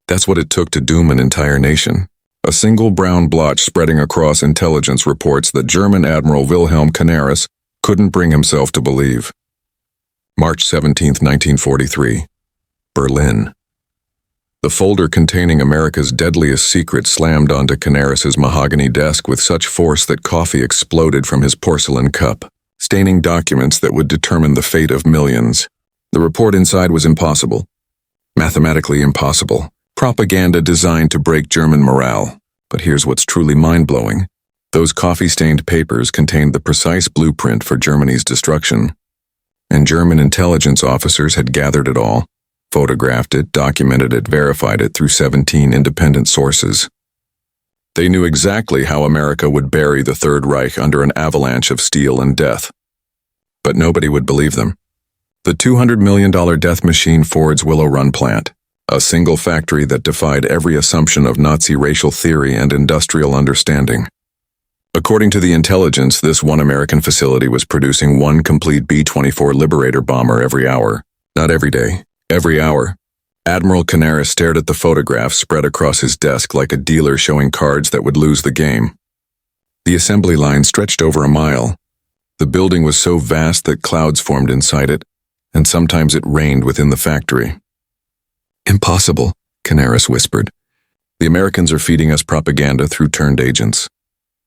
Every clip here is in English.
That's what it took to doom an entire nation. A single brown blotch spreading across intelligence reports that German Admiral Wilhelm Canaris couldn't bring himself to believe. March 17, 1943. Berlin. The folder containing America's deadliest secret slammed onto Canaris's mahogany desk with such force that coffee exploded from his porcelain cup, staining documents that would determine the fate of millions. The report inside was impossible. Mathematically impossible. Propaganda designed to break German morale. But here's what's truly mind-blowing. Those coffee-stained papers contained the precise blueprint for Germany's destruction. And German intelligence officers had gathered it all, photographed it, documented it, verified it through 17 independent sources. They knew exactly how America would bury the Third Reich under an avalanche of steel and death. But nobody would believe them. The $200 million death machine Ford's Willow Run plant, a single factory that defied every assumption of Nazi racial theory and industrial understanding. According to the intelligence, this one American facility was producing one complete B-24 Liberator bomber every hour. Not every day, every hour. Admiral Canaris stared at the photographs spread across his desk like a dealer showing cards that would lose the game. The assembly line stretched over a mile. The building was so vast that clouds formed inside it, and sometimes it rained within the factory. Impossible, Canaris whispered. The Americans are feeding us propaganda through turned agents.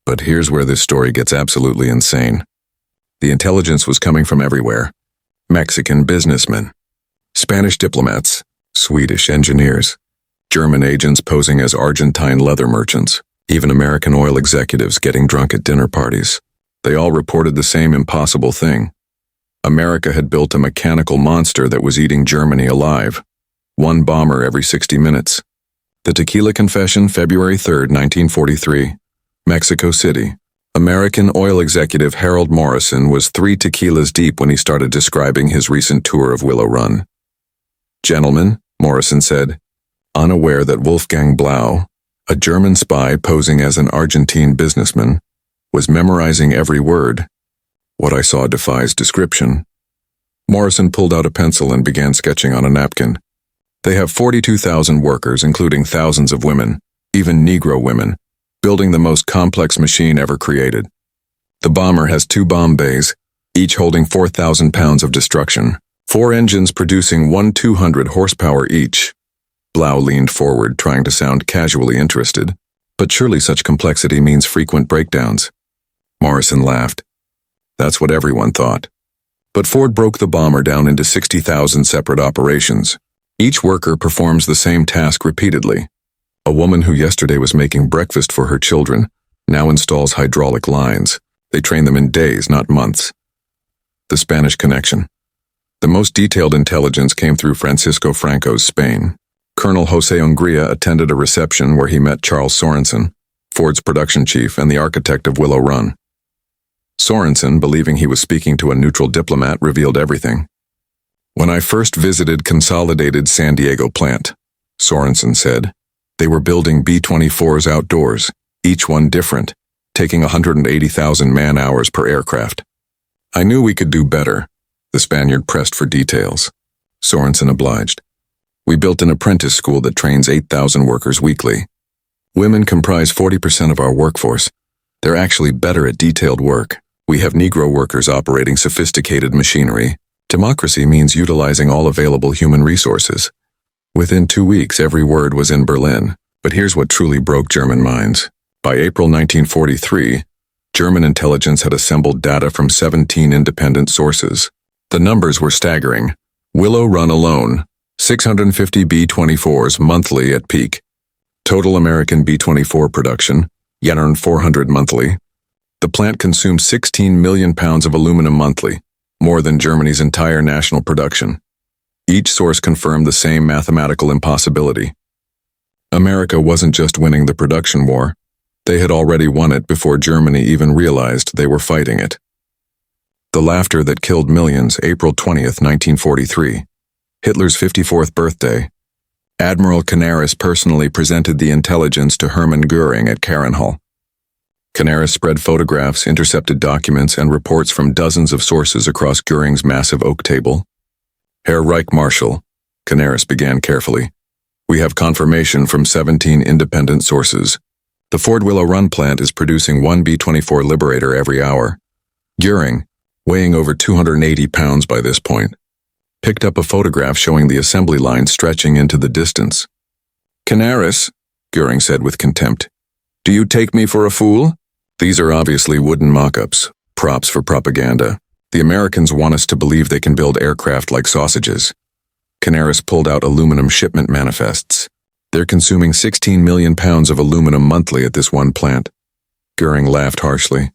But here's where this story gets absolutely insane. The intelligence was coming from everywhere. Mexican businessmen, Spanish diplomats, Swedish engineers, German agents posing as Argentine leather merchants, even American oil executives getting drunk at dinner parties. They all reported the same impossible thing. America had built a mechanical monster that was eating Germany alive. One bomber every 60 minutes. The Tequila Confession, February 3, 1943. Mexico City. American oil executive Harold Morrison was 3 tequilas deep when he started describing his recent tour of Willow Run. "Gentlemen," Morrison said, unaware that Wolfgang Blau, a German spy posing as an Argentine businessman, was memorizing every word. "What I saw defies description." Morrison pulled out a pencil and began sketching on a napkin. "They have 42,000 workers, including thousands of women, even Negro women, building the most complex machine ever created. The bomber has 2 bomb bays, each holding 4,000 pounds of destruction, 4 engines producing 200 horsepower each." Blau leaned forward, trying to sound casually interested. "But surely such complexity means frequent breakdowns." Morrison laughed. "That's what everyone thought. But Ford broke the bomber down into 60,000 separate operations. Each worker performs the same task repeatedly. A woman who yesterday was making breakfast for her children now installs hydraulic lines. They train them in days, not months." The Spanish connection. The most detailed intelligence came through Francisco Franco's Spain. Colonel Jose Hungría attended a reception where he met Charles Sorensen, Ford's production chief and the architect of Willow Run. Sorensen, believing he was speaking to a neutral diplomat, revealed everything. "When I first visited Consolidated San Diego plant," Sorensen said, "they were building B-24s outdoors, each one different, taking 180,000 man-hours per aircraft. I knew we could do better." The Spaniard pressed for details. Sorensen obliged. "We built an apprentice school that trains 8,000 workers weekly. Women comprise 40% of our workforce. They're actually better at detailed work. We have Negro workers operating sophisticated machinery. Democracy means utilizing all available human resources." Within 2 weeks, every word was in Berlin. But here's what truly broke German minds. By April 1943, German intelligence had assembled data from 17 independent sources. The numbers were staggering. Willow Run alone, 650 B-24s monthly at peak. Total American B-24 production, yen 400 monthly. The plant consumed 16 million pounds of aluminum monthly, more than Germany's entire national production. Each source confirmed the same mathematical impossibility. America wasn't just winning the production war. They had already won it before Germany even realized they were fighting it. The laughter that killed millions, April 20th, 1943. Hitler's 54th birthday. Admiral Canaris personally presented the intelligence to Hermann Göring at Carenhall. Canaris spread photographs, intercepted documents, and reports from dozens of sources across Göring's massive oak table. "Herr Reich Marshal," Canaris began carefully, We have confirmation from 17 independent sources. The Ford Willow Run plant is producing one B-24 Liberator every hour. Göring, weighing over 280 pounds by this point, picked up a photograph showing the assembly line stretching into the distance. "Canaris," Göring said with contempt, "do you take me for a fool? These are obviously wooden mock-ups, props for propaganda. The Americans want us to believe they can build aircraft like sausages." Canaris pulled out aluminum shipment manifests. "They're consuming 16 million pounds of aluminum monthly at this one plant." Göring laughed harshly.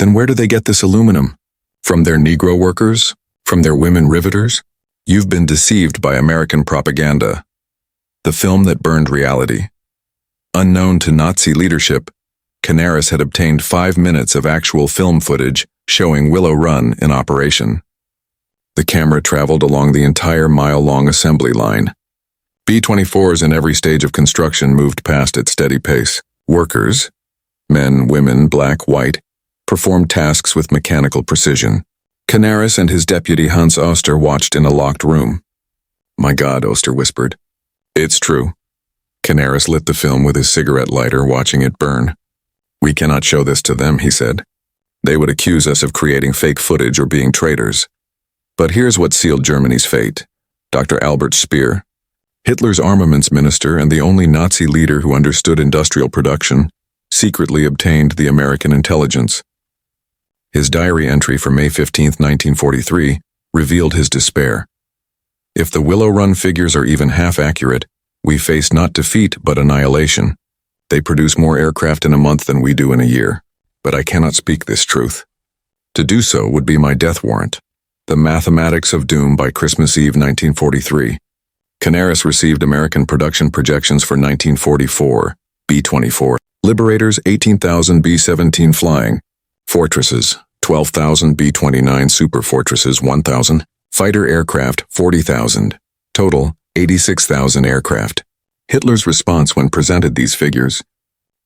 "Then where do they get this aluminum? From their Negro workers? From their women riveters? You've been deceived by American propaganda. The film that burned reality." Unknown to Nazi leadership, Canaris had obtained 5 minutes of actual film footage showing Willow Run in operation. The camera traveled along the entire mile-long assembly line. B-24s in every stage of construction moved past at steady pace. Workers, men, women, black, white, performed tasks with mechanical precision. Canaris and his deputy Hans Oster watched in a locked room. "My God," Oster whispered. "It's true." Canaris lit the film with his cigarette lighter, watching it burn. "We cannot show this to them," he said. "They would accuse us of creating fake footage or being traitors. But here's what sealed Germany's fate. Dr. Albert Speer, Hitler's armaments minister and the only Nazi leader who understood industrial production, secretly obtained the American intelligence. His diary entry for May 15, 1943, revealed his despair. "If the Willow Run figures are even half accurate, we face not defeat but annihilation. They produce more aircraft in a month than we do in a year. But I cannot speak this truth. To do so would be my death warrant." The Mathematics of Doom by Christmas Eve 1943. Canaris received American production projections for 1944, B-24 Liberators 18,000 B-17 flying, Fortresses 12,000 B-29 Super Fortresses 1,000, fighter aircraft 40,000, total 86,000 aircraft. Hitler's response when presented these figures: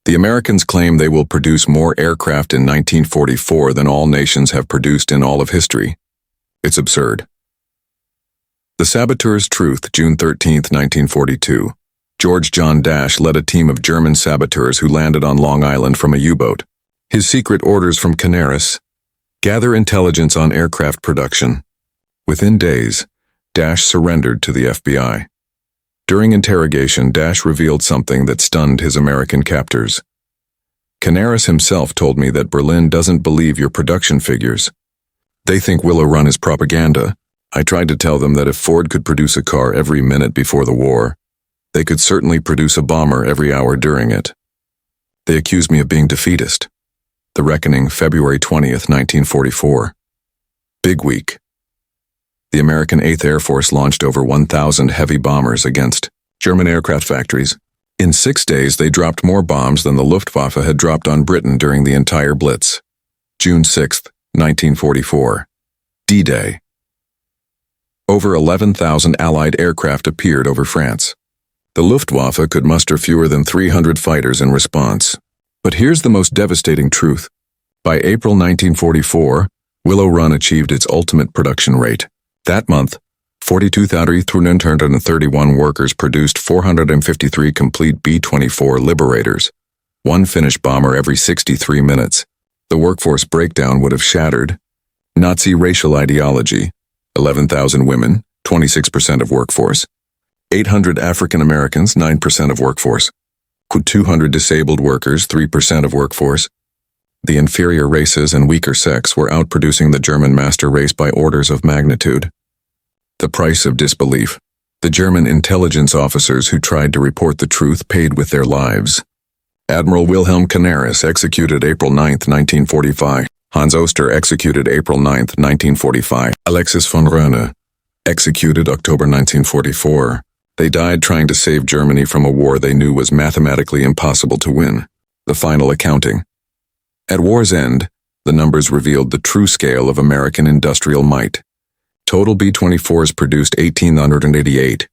"The Americans claim they will produce more aircraft in 1944 than all nations have produced in all of history. It's absurd." The Saboteur's Truth, June 13, 1942. George John Dash led a team of German saboteurs who landed on Long Island from a U-boat. His secret orders from Canaris: gather intelligence on aircraft production. Within days, Dash surrendered to the FBI. During interrogation, Dash revealed something that stunned his American captors. "Canaris himself told me that Berlin doesn't believe your production figures. They think Willow Run is propaganda. I tried to tell them that if Ford could produce a car every minute before the war, they could certainly produce a bomber every hour during it. They accused me of being defeatist." The Reckoning, February 20th, 1944. Big week. The American 8th Air Force launched over 1,000 heavy bombers against German aircraft factories. In 6 days, they dropped more bombs than the Luftwaffe had dropped on Britain during the entire Blitz. June 6th, 1944. D-Day. Over 11,000 Allied aircraft appeared over France. The Luftwaffe could muster fewer than 300 fighters in response. But here's the most devastating truth. By April 1944, Willow Run achieved its ultimate production rate. That month, 42,331 workers produced 453 complete B-24 Liberators, one finished bomber every 63 minutes. The workforce breakdown would have shattered Nazi racial ideology, 11,000 women, 26% of workforce, 800 African Americans, 9% of workforce, 200 disabled workers, 3% of workforce. The inferior races and weaker sex were outproducing the German master race by orders of magnitude. The price of disbelief. The German intelligence officers who tried to report the truth paid with their lives. Admiral Wilhelm Canaris executed April 9, 1945. Hans Oster executed April 9, 1945. Alexis von Röhne executed October 1944. They died trying to save Germany from a war they knew was mathematically impossible to win. The final accounting. At war's end, the numbers revealed the true scale of American industrial might. Total B-24s produced 1,888.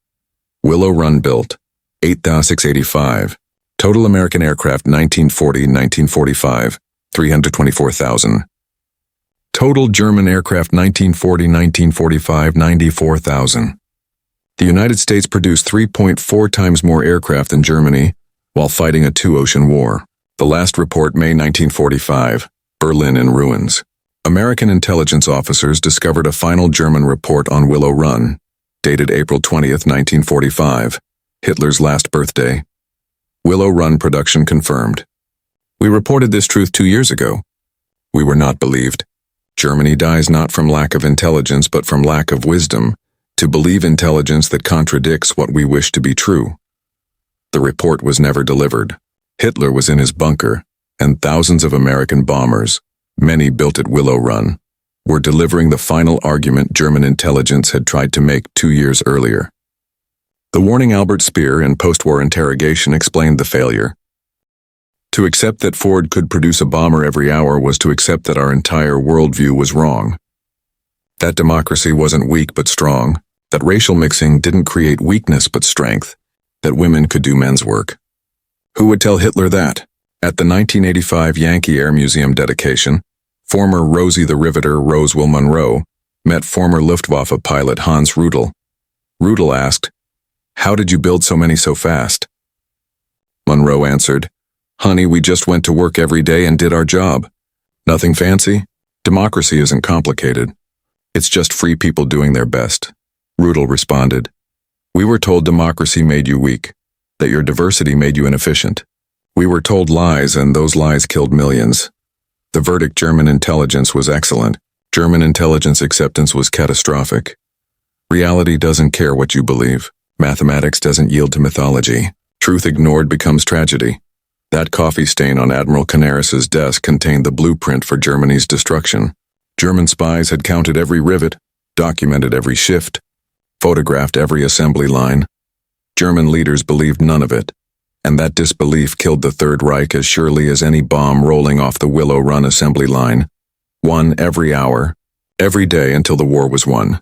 Willow Run built 8,685. Total American aircraft 1940-1945, 324,000. Total German aircraft 1940-1945, 94,000. The United States produced 3.4 times more aircraft than Germany while fighting a two-ocean war. The last report, May 1945, Berlin in ruins. American intelligence officers discovered a final German report on Willow Run, dated April 20th, 1945, Hitler's last birthday. Willow Run production confirmed. We reported this truth 2 years ago. We were not believed. Germany dies not from lack of intelligence but from lack of wisdom, to believe intelligence that contradicts what we wish to be true. The report was never delivered. Hitler was in his bunker, and thousands of American bombers, many built at Willow Run, were delivering the final argument German intelligence had tried to make 2 years earlier. The warning Albert Speer in post-war interrogation explained the failure. To accept that Ford could produce a bomber every hour was to accept that our entire worldview was wrong. That democracy wasn't weak but strong, that racial mixing didn't create weakness but strength, that women could do men's work. Who would tell Hitler that? At the 1985 Yankee Air Museum dedication, former Rosie the Riveter Roswell Monroe met former Luftwaffe pilot Hans Rudel. Rudel asked, "How did you build so many so fast?" Monroe answered, "Honey, we just went to work every day and did our job. Nothing fancy. Democracy isn't complicated. It's just free people doing their best." Rudel responded, "We were told democracy made you weak, that your diversity made you inefficient. We were told lies, and those lies killed millions. The verdict, German intelligence was excellent. German intelligence acceptance was catastrophic. Reality doesn't care what you believe. Mathematics doesn't yield to mythology. Truth ignored becomes tragedy." That coffee stain on Admiral Canaris's desk contained the blueprint for Germany's destruction. German spies had counted every rivet, documented every shift, photographed every assembly line. German leaders believed none of it, and that disbelief killed the Third Reich as surely as any bomb rolling off the Willow Run assembly line. One every hour, every day until the war was won.